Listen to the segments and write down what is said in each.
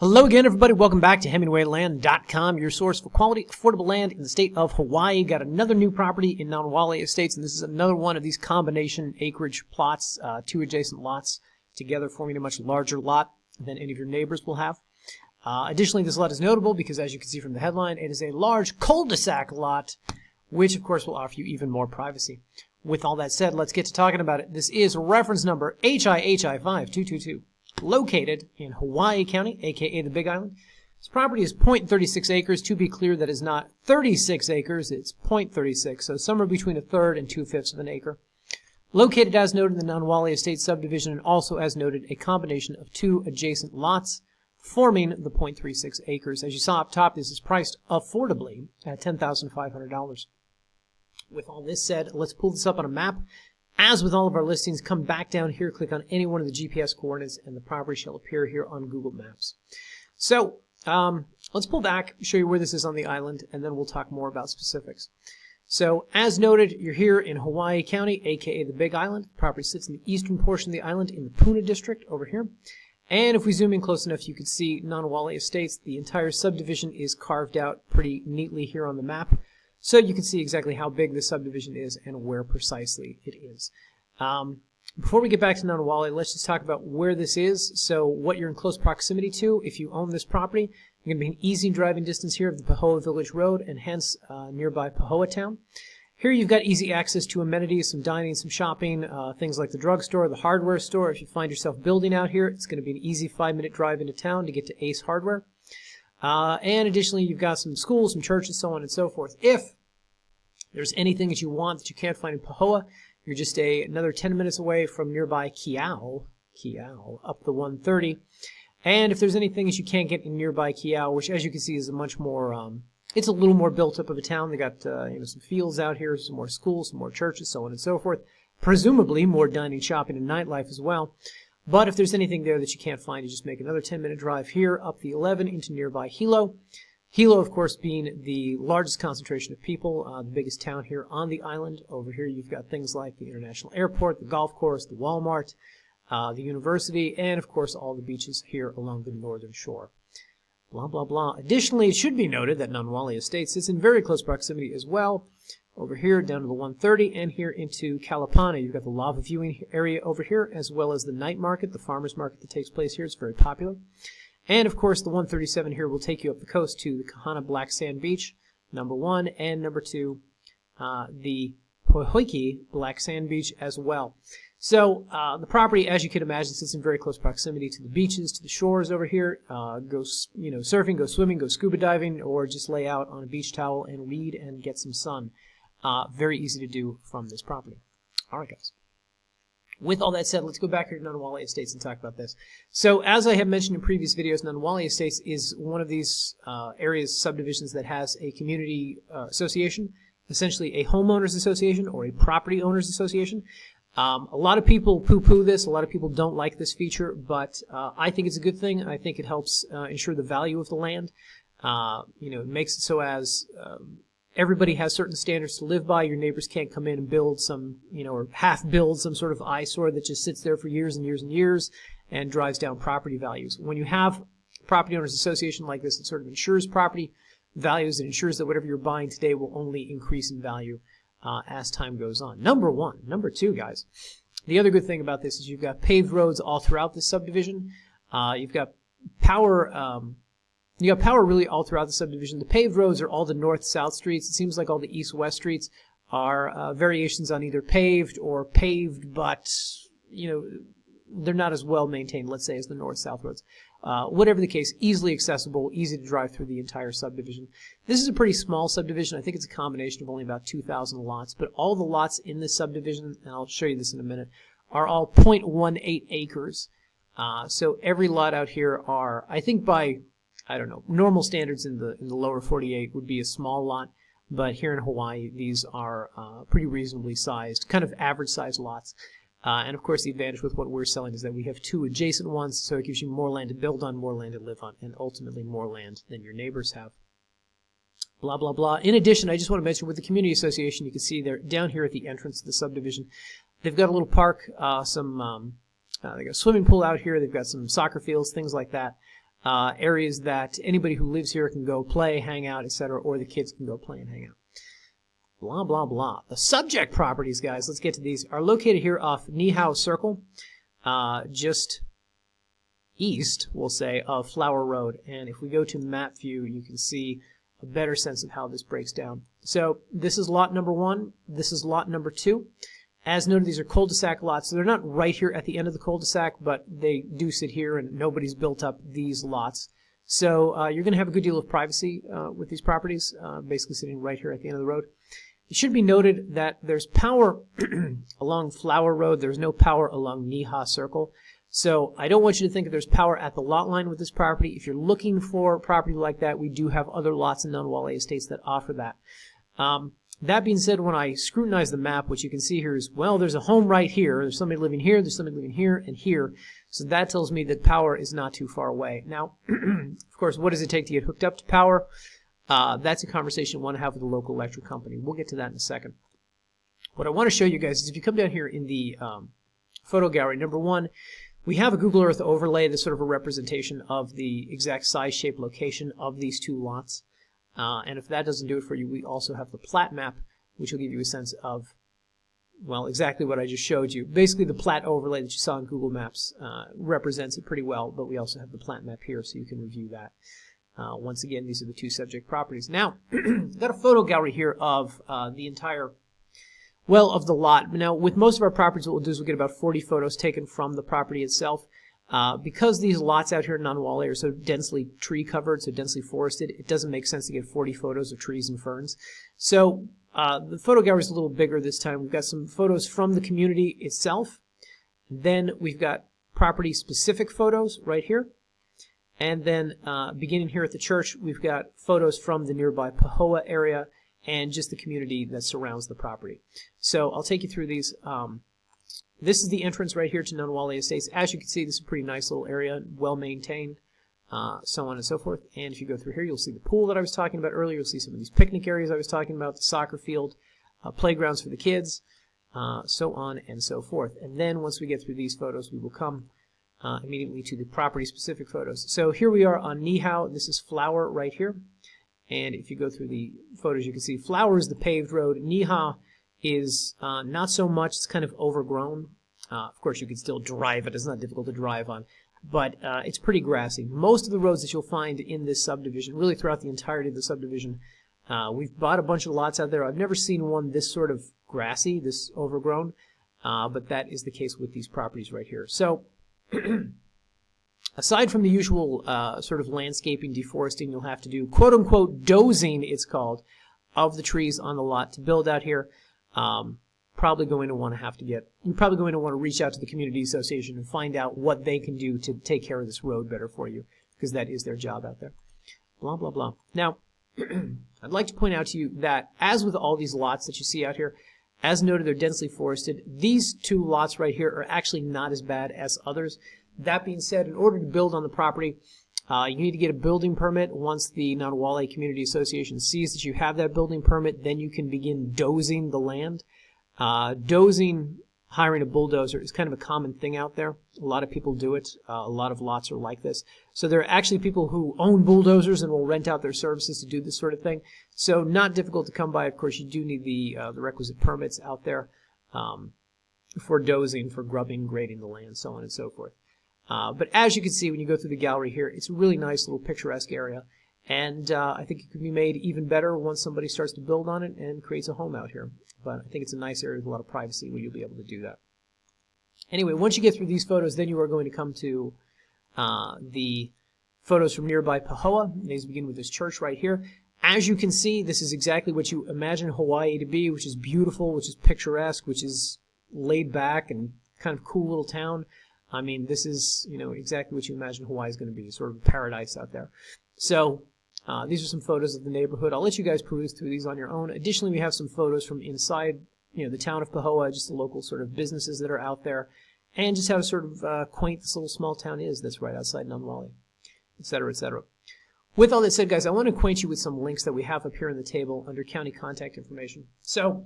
Hello again, everybody. Welcome back to HemingwayLand.com, your source for quality, affordable land in the state of Hawaii. Got another new property in Nanawale Estates, and this is another one of these combination acreage plots, two adjacent lots together forming a much larger lot than any of your neighbors will have. Additionally, this lot is notable because, as you can see from the headline, it is a large cul-de-sac lot, which, of course, will offer you even more privacy. With all that said, let's get to talking about it. This is reference number HIHI5222. Located in Hawaii County, aka the Big Island. This property is 0.36 acres. To be clear, that is not 36 acres, it's 0.36, so somewhere between a third and 2/5 of an acre. Located as noted in the Nanawale Estates subdivision, and also as noted, a combination of two adjacent lots forming the 0.36 acres. As you saw up top, this is priced affordably at $10,500. With all this said, let's pull this up on a map. As with all of our listings, come back down here, click on any one of the GPS coordinates, and the property shall appear here on Google Maps. So, let's pull back, show you where this is on the island, and then we'll talk more about specifics. So, as noted, you're here in Hawaii County, aka the Big Island. The property sits in the eastern portion of the island in the Puna district over here. And if we zoom in close enough, you can see Nanawale Estates. The entire subdivision is carved out pretty neatly here on the map. So you can see exactly how big this subdivision is and where precisely it is. Before we get back to Nanawale, let's just talk about where this is. So what you're in close proximity to, if you own this property, you're going to be an easy driving distance here of the Pahoa Village Road and hence nearby Pahoa Town. Here you've got easy access to amenities, some dining, some shopping, things like the drugstore, the hardware store. If you find yourself building out here, it's going to be an easy 5-minute drive into town to get to Ace Hardware. And additionally, you've got some schools, some churches, so on and so forth. If there's anything that you want that you can't find in Pahoa, you're just another 10 minutes away from nearby Kiao, up the 130. And if there's anything that you can't get in nearby Kiao, which as you can see is a much more, it's a little more built up of a town. They got some fields out here, some more schools, some more churches, so on and so forth. Presumably more dining, shopping, and nightlife as well. But if there's anything there that you can't find, you just make another 10-minute drive here up the 11 into nearby Hilo. Hilo, of course, being the largest concentration of people, the biggest town here on the island. Over here you've got things like the international airport, the golf course, the Walmart, the university, and, of course, all the beaches here along the northern shore. Blah, blah, blah. Additionally, it should be noted that Nanawale Estates is in very close proximity as well. Over here down to the 130 and here into Kalapana. You've got the lava viewing area over here as well as the night market, the farmer's market that takes place here. It's very popular. And, of course, the 137 here will take you up the coast to the Kahana Black Sand Beach, number 1, and number 2, the Pohoiki Black Sand Beach as well. So the property, as you can imagine, sits in very close proximity to the beaches, to the shores over here. Go surfing, go swimming, go scuba diving, or just lay out on a beach towel and read and get some sun. Very easy to do from this property. All right, guys. With all that said, let's go back here to Nanawale Estates and talk about this. So, as I have mentioned in previous videos, Nanawale Estates is one of these areas, subdivisions, that has a community association, essentially a homeowners association or a property owners association. A lot of people poo-poo this. A lot of people don't like this feature, but I think it's a good thing. I think it helps ensure the value of the land. It makes it so as everybody has certain standards to live by. Your neighbors can't come in and build some, or half-build some sort of eyesore that just sits there for years and years and years and drives down property values. When you have a property owners association like this, it sort of ensures property values. It ensures that whatever you're buying today will only increase in value as time goes on. Number one. Number two, guys, the other good thing about this is you've got paved roads all throughout this subdivision. You've got power... You got power really all throughout the subdivision. The paved roads are all the north-south streets. It seems like all the east-west streets are variations on either paved or paved, but, they're not as well maintained, let's say, as the north-south roads. Whatever the case, easily accessible, easy to drive through the entire subdivision. This is a pretty small subdivision. I think it's a combination of only about 2,000 lots, but all the lots in this subdivision, and I'll show you this in a minute, are all 0.18 acres. So every lot out here are, I think by... normal standards in the lower 48 would be a small lot, but here in Hawaii, these are pretty reasonably sized, kind of average sized lots. And of course, the advantage with what we're selling is that we have two adjacent ones, so it gives you more land to build on, more land to live on, and ultimately more land than your neighbors have. Blah, blah, blah. In addition, I just want to mention with the community association, you can see they're down here at the entrance of the subdivision. They've got a little park, they got a swimming pool out here. They've got some soccer fields, things like that. areas that anybody who lives here can go play, hang out, etc., or the kids can go play and hang out. Blah, blah, blah. The subject properties, guys, let's get to these, are located here off Ohi'a Circle, just east, we'll say, of Flower Road. And if we go to map view, you can see a better sense of how this breaks down. So this is lot number 1. This is lot number 2. As noted, these are cul-de-sac lots. So they're not right here at the end of the cul-de-sac, but they do sit here, and nobody's built up these lots. So you're going to have a good deal of privacy with these properties, basically sitting right here at the end of the road. It should be noted that there's power along Flower Road. There's no power along Ohi'a Circle. So I don't want you to think that there's power at the lot line with this property. If you're looking for property like that, we do have other lots in Nanawale Estates that offer that. That being said, when I scrutinize the map, what you can see here is, well, there's a home right here. There's somebody living here. There's somebody living here and here. So that tells me that power is not too far away. Now, of course, what does it take to get hooked up to power? That's a conversation I want to have with the local electric company. We'll get to that in a second. What I want to show you guys is if you come down here in the photo gallery, number 1, we have a Google Earth overlay that's sort of a representation of the exact size, shape, location of these two lots. And if that doesn't do it for you, we also have the plat map, which will give you a sense of, well, exactly what I just showed you. Basically, the plat overlay that you saw in Google Maps represents it pretty well, but we also have the plat map here, so you can review that. Once again, these are the two subject properties. Now, I've got a photo gallery here of the entire, well, of the lot. Now, with most of our properties, what we'll do is we'll get about 40 photos taken from the property itself. Because these lots out here in Nanawale are so densely tree covered, so densely forested, it doesn't make sense to get 40 photos of trees and ferns. So the photo gallery is a little bigger this time. We've got some photos from the community itself. Then we've got property-specific photos right here. And then beginning here at the church, we've got photos from the nearby Pahoa area and just the community that surrounds the property. So I'll take you through these. This is the entrance right here to Nanawale Estates. As you can see, this is a pretty nice little area, well-maintained, so on and so forth. And if you go through here, you'll see the pool that I was talking about earlier. You'll see some of these picnic areas I was talking about, the soccer field, playgrounds for the kids, so on and so forth. And then once we get through these photos, we will come immediately to the property-specific photos. So here we are on Ohi'a. This is Flower right here. And if you go through the photos, you can see Flower is the paved road. Ohi'a is not so much. It's kind of overgrown. Of course, you can still drive it. It's not difficult to drive on. But it's pretty grassy. Most of the roads that you'll find in this subdivision, really throughout the entirety of the subdivision, we've bought a bunch of lots out there. I've never seen one this sort of grassy, this overgrown, but that is the case with these properties right here. So aside from the usual sort of landscaping, deforesting you'll have to do, quote-unquote dozing, it's called, of the trees on the lot to build out here, probably going to want to you're probably going to want to reach out to the community association and find out what they can do to take care of this road better for you, because that is their job out there. Blah, blah, blah. Now, I'd like to point out to you that, as with all these lots that you see out here, as noted, they're densely forested. These two lots right here are actually not as bad as others. That being said, in order to build on the property, you need to get a building permit. Once the Nanawale Community Association sees that you have that building permit, then you can begin dozing the land. Dozing, hiring a bulldozer, is kind of a common thing out there. A lot of people do it. A lot of lots are like this. So there are actually people who own bulldozers and will rent out their services to do this sort of thing. So not difficult to come by. Of course, you do need the requisite permits out there for dozing, for grubbing, grading the land, so on and so forth. But as you can see when you go through the gallery here, it's a really nice little picturesque area. And I think it could be made even better once somebody starts to build on it and creates a home out here. But I think it's a nice area with a lot of privacy where you'll be able to do that. Anyway, once you get through these photos, then you are going to come to the photos from nearby Pahoa. These begin with this church right here. As you can see, this is exactly what you imagine Hawaii to be, which is beautiful, which is picturesque, which is laid back and kind of cool little town. I mean, this is, exactly what you imagine Hawaii is going to be, sort of a paradise out there. So these are some photos of the neighborhood. I'll let you guys peruse through these on your own. Additionally, we have some photos from inside, the town of Pahoa, just the local sort of businesses that are out there, and just how sort of quaint this little small town is that's right outside Nanawale, et cetera, et cetera. With all that said, guys, I want to acquaint you with some links that we have up here on the table under county contact information. So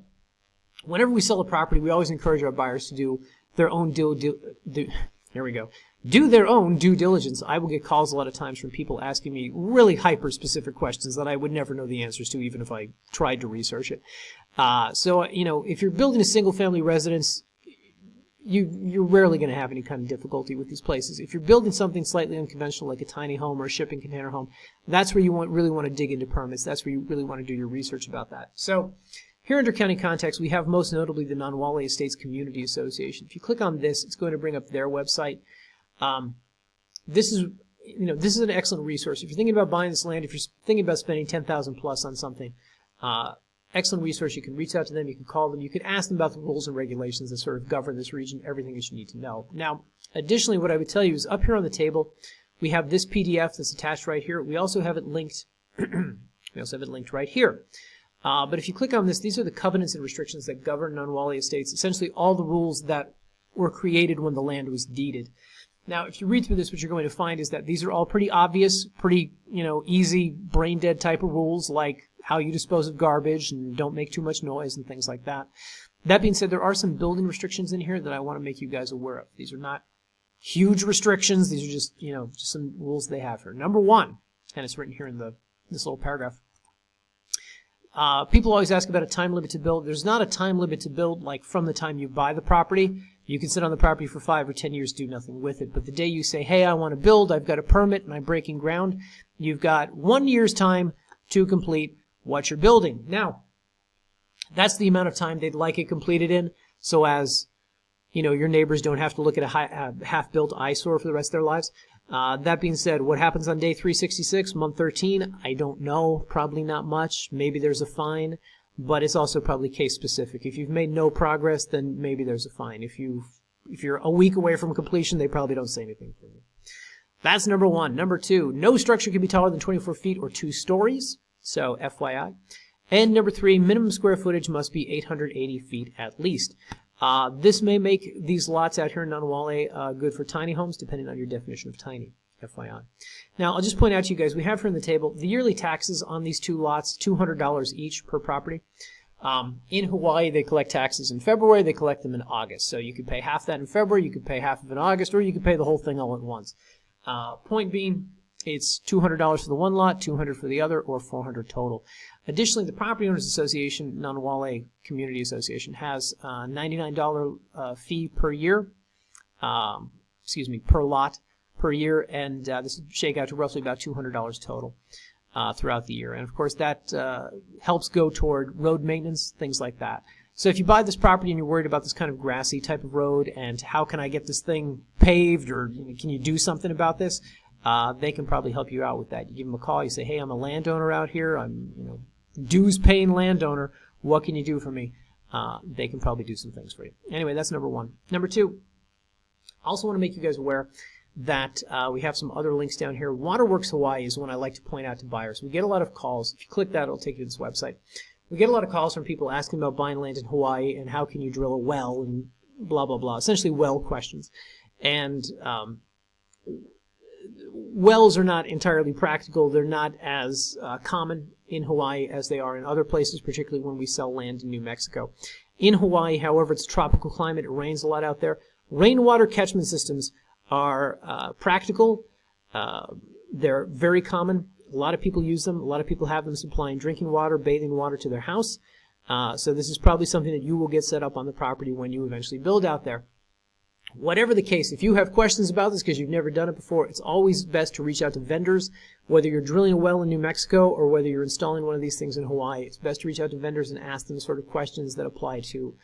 whenever we sell a property, we always encourage our buyers to do their own due There we go. Do their own due diligence. I will get calls a lot of times from people asking me really hyper-specific questions that I would never know the answers to, even if I tried to research it. So, you know, if you're building a single-family residence, you're rarely going to have any kind of difficulty with these places. If you're building something slightly unconventional, like a tiny home or a shipping container home, that's where you really want to dig into permits. That's where you really want to do your research about that. So, here under County Context, we have most notably the Nanawale Estates Community Association. If you click on this, it's going to bring up their website. This is an excellent resource. If you're thinking about buying this land, if you're thinking about spending $10,000 plus on something, excellent resource. You can reach out to them, you can call them, you can ask them about the rules and regulations that sort of govern this region, everything that you need to know. Now, additionally, what I would tell you is up here on the table, we have this PDF that's attached right here. We also have it linked. We also have it linked right here. But if you click on this, these are the covenants and restrictions that govern Nanawale Estates. Essentially, all the rules that were created when the land was deeded. Now, if you read through this, what you're going to find is that these are all pretty obvious, pretty, easy, brain-dead type of rules, like how you dispose of garbage and don't make too much noise and things like that. That being said, there are some building restrictions in here that I want to make you guys aware of. These are not huge restrictions. These are just, just some rules they have here. Number one, and it's written here in this little paragraph. People always ask about a time limit to build. There's not a time limit to build, like from the time you buy the property. You can sit on the property for 5 or 10 years, do nothing with it. But the day you say, hey, I want to build, I've got a permit, and I'm breaking ground, you've got 1 year's time to complete what you're building. Now, that's the amount of time they'd like it completed in, so as, your neighbors don't have to look at a half-built eyesore for the rest of their lives. That being said, what happens on day 366, month 13? I don't know. Probably not much. Maybe there's a fine. But it's also probably case specific. If you've made no progress, then maybe there's a fine. If you're a week away from completion, they probably don't say anything for you. That's number one. Number two, no structure can be taller than 24 feet or 2 stories. So FYI. And number three, minimum square footage must be 880 feet at least. This may make these lots out here in Nanawale good for tiny homes, depending on your definition of tiny. FYI. Now, I'll just point out to you guys, we have here in the table, the yearly taxes on these two lots, $200 each per property. In Hawaii, they collect taxes in February, they collect them in August. So you could pay half that in February, you could pay half of it in August, or you could pay the whole thing all at once. Point being, it's $200 for the one lot, $200 for the other, or $400 total. Additionally, the Property Owners Association, Nanawale Community Association, has a $99 fee per year, per lot, per year, and this would shake out to roughly about $200 total throughout the year. And of course, that helps go toward road maintenance, things like that. So if you buy this property and you're worried about this kind of grassy type of road and how can I get this thing paved, or can you do something about this, they can probably help you out with that. You give them a call, you say, hey, I'm a landowner out here, I'm dues-paying landowner, what can you do for me? They can probably do some things for you. Anyway, that's number one. Number two, I also want to make you guys aware that we have some other links down here. Waterworks Hawaii is one I like to point out to buyers. We get a lot of calls. If you click that, it'll take you to this website. We get a lot of calls from people asking about buying land in Hawaii and how can you drill a well and blah, blah, blah. Essentially well questions. And wells are not entirely practical. They're not as common in Hawaii as they are in other places, particularly when we sell land in New Mexico. In Hawaii, however, it's a tropical climate. It rains a lot out there. Rainwater catchment systems are practical. They're very common. A lot of people use them. A lot of people have them supplying drinking water, bathing water to their house. So this is probably something that you will get set up on the property when you eventually build out there. Whatever the case, if you have questions about this because you've never done it before, it's always best to reach out to vendors. Whether you're drilling a well in New Mexico or whether you're installing one of these things in Hawaii, it's best to reach out to vendors and ask them sort of questions that apply to,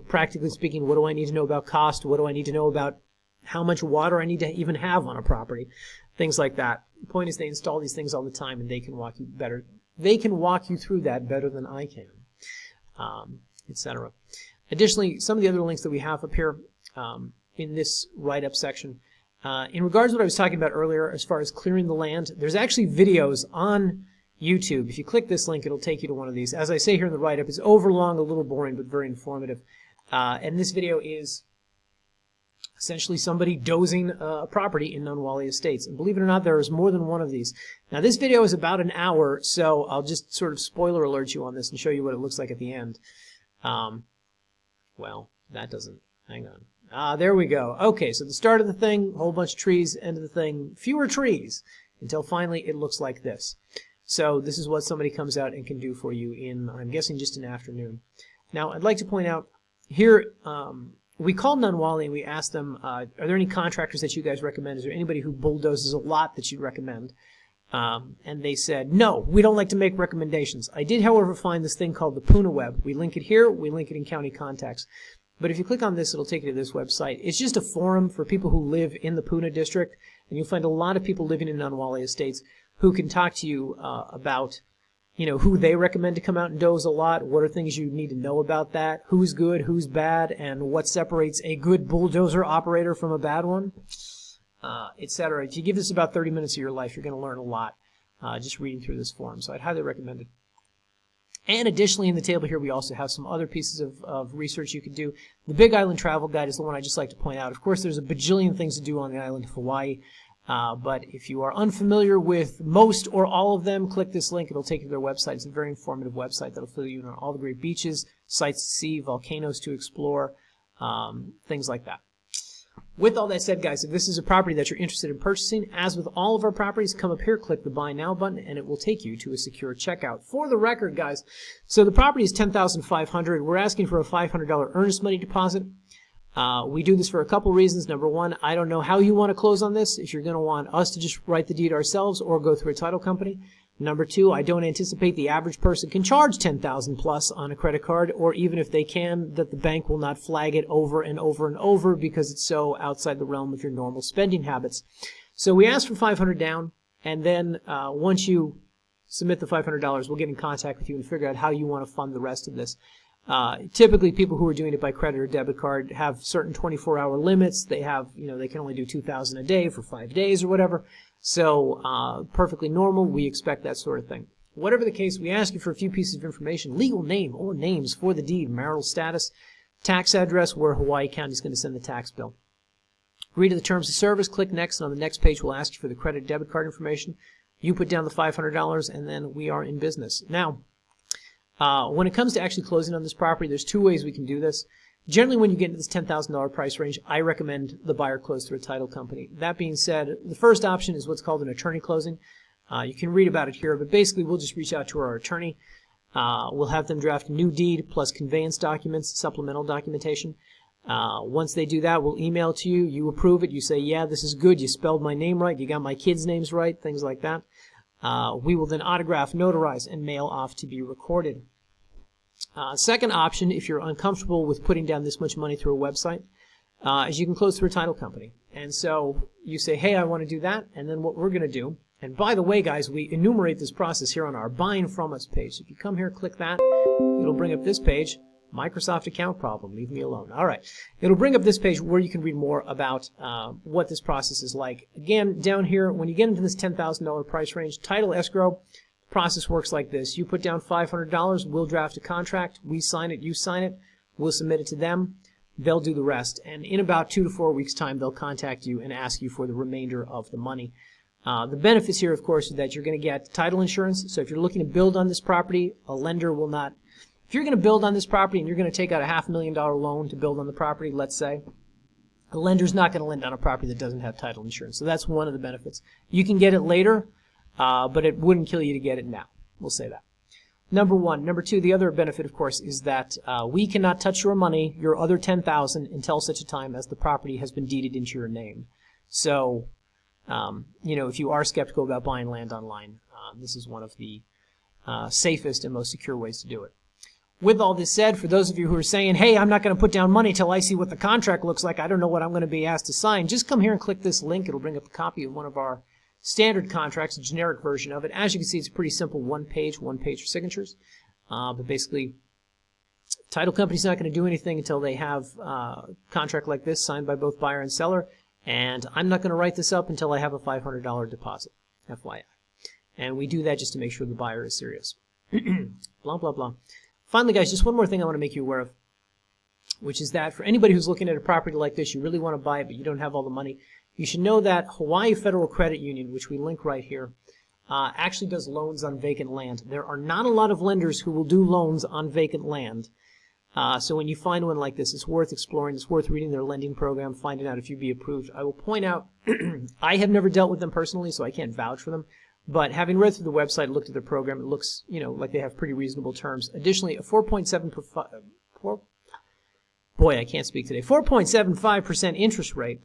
practically speaking, what do I need to know about cost? What do I need to know about how much water I need to even have on a property? Things like that. The point is they install these things all the time and they can walk you better. They can walk you through that better than I can, etc. Additionally, some of the other links that we have up here in this write-up section, in regards to what I was talking about earlier as far as clearing the land, there's actually videos on YouTube. If you click this link, it'll take you to one of these. As I say here in the write-up, it's overlong, a little boring, but very informative. And this video is essentially somebody dozing a property in Nanawale Estates. And believe it or not, there is more than one of these. Now, this video is about an hour, so I'll just sort of spoiler alert you on this and show you what it looks like at the end. Well, that doesn't... Hang on. There we go. Okay, so the start of the thing, a whole bunch of trees, end of the thing, fewer trees, until finally it looks like this. So this is what somebody comes out and can do for you in, I'm guessing, just an afternoon. Now, I'd like to point out here, we called Nanawale and we asked them, are there any contractors that you guys recommend? Is there anybody who bulldozes a lot that you'd recommend? And they said, no, we don't like to make recommendations. I did, however, find this thing called the Puna web. We link it here. We link it in county contacts. But if you click on this, it'll take you to this website. It's just a forum for people who live in the Puna district, and you'll find a lot of people living in Nanawale Estates who can talk to you about, you know, who they recommend to come out and doze a lot, what are things you need to know about that, who's good, who's bad, and what separates a good bulldozer operator from a bad one, etc. If you give this about 30 minutes of your life, you're going to learn a lot just reading through this forum, so I'd highly recommend it. And additionally, in the table here, we also have some other pieces of research you could do. The Big Island Travel Guide is the one I just like to point out. Of course, there's a bajillion things to do on the island of Hawaii, but if you are unfamiliar with most or all of them, click this link. It'll take you to their website. It's a very informative website that'll fill you in on all the great beaches, sights to see, volcanoes to explore, things like that. With all that said, guys, if this is a property that you're interested in purchasing, as with all of our properties, come up here, click the Buy Now button, and it will take you to a secure checkout. For the record, guys, so the property is $10,500. We're asking for a $500 earnest money deposit. We do this for a couple reasons. Number one, I don't know how you want to close on this, if you're going to want us to just write the deed ourselves or go through a title company. Number two, I don't anticipate the average person can charge $10,000 plus on a credit card, or even if they can, that the bank will not flag it over and over and over because it's so outside the realm of your normal spending habits. So we ask for $500 down, and then once you submit the $500, we'll get in contact with you and figure out how you want to fund the rest of this. Typically, people who are doing it by credit or debit card have certain 24-hour limits. They have, you know, they can only do $2,000 a day for 5 days or whatever. So, perfectly normal. We expect that sort of thing. Whatever the case, we ask you for a few pieces of information: legal name or names for the deed, marital status, tax address, where Hawaii County is going to send the tax bill. Read the terms of service, click next, and on the next page we'll ask you for the credit debit card information. You put down the $500, and then we are in business. Now, when it comes to actually closing on this property, there's two ways we can do this. Generally, when you get into this $10,000 price range, I recommend the buyer close through a title company. That being said, the first option is what's called an attorney closing. You can read about it here, but basically we'll just reach out to our attorney. We'll have them draft a new deed plus conveyance documents, supplemental documentation. Once they do that, we'll email to you. You approve it. You say, yeah, this is good. You spelled my name right. You got my kids' names right, things like that. We will then autograph, notarize, and mail off to be recorded. Second option, if you're uncomfortable with putting down this much money through a website, is you can close through a title company. And so you say, hey, I want to do that, and then what we're going to do, and by the way, guys, we enumerate this process here on our Buying From Us page. So if you come here, click that, it'll bring up this page. Microsoft account problem, leave me alone. All right, it'll bring up this page where you can read more about what this process is like. Again, down here, when you get into this $10,000 price range, title escrow, process works like this. You put down $500, we'll draft a contract, we sign it, you sign it, we'll submit it to them, they'll do the rest. And in about 2 to 4 weeks' time, they'll contact you and ask you for the remainder of the money. The benefits here, of course, is that you're going to get title insurance. So if you're looking to build on this property, a lender will not. If you're going to build on this property and you're going to take out a $500,000 loan to build on the property, let's say, a lender's not going to lend on a property that doesn't have title insurance. So that's one of the benefits. You can get it later, but it wouldn't kill you to get it now. We'll say that. Number one. Number two, the other benefit, of course, is that we cannot touch your money, your other $10,000, until such a time as the property has been deeded into your name. So, you know, if you are skeptical about buying land online, this is one of the safest and most secure ways to do it. With all this said, for those of you who are saying, hey, I'm not going to put down money till I see what the contract looks like, I don't know what I'm going to be asked to sign, just come here and click this link. It'll bring up a copy of one of our standard contracts, a generic version of it. As you can see, it's pretty simple, one page for signatures. But basically, title company's not going to do anything until they have a contract like this signed by both buyer and seller, and I'm not going to write this up until I have a $500 deposit, FYI. And we do that just to make sure the buyer is serious. Blah, blah, blah. Finally, guys, just one more thing I want to make you aware of, which is that for anybody who's looking at a property like this, you really want to buy it, but you don't have all the money, you should know that Hawaii Federal Credit Union, which we link right here, actually does loans on vacant land. There are not a lot of lenders who will do loans on vacant land. So when you find one like this, it's worth exploring. It's worth reading their lending program, finding out if you'd be approved. I will point out, I have never dealt with them personally, so I can't vouch for them. But having read through the website, looked at their program, it looks, like they have pretty reasonable terms. Additionally, a 4.75% interest rate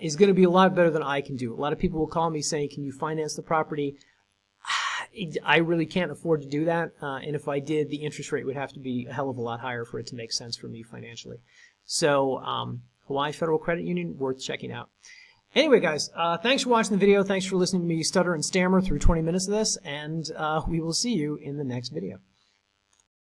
is going to be a lot better than I can do. A lot of people will call me saying, can you finance the property? I really can't afford to do that, and if I did, the interest rate would have to be a hell of a lot higher for it to make sense for me financially. So Hawaii Federal Credit Union, worth checking out. Anyway, guys, thanks for watching the video. Thanks for listening to me stutter and stammer through 20 minutes of this, and we will see you in the next video.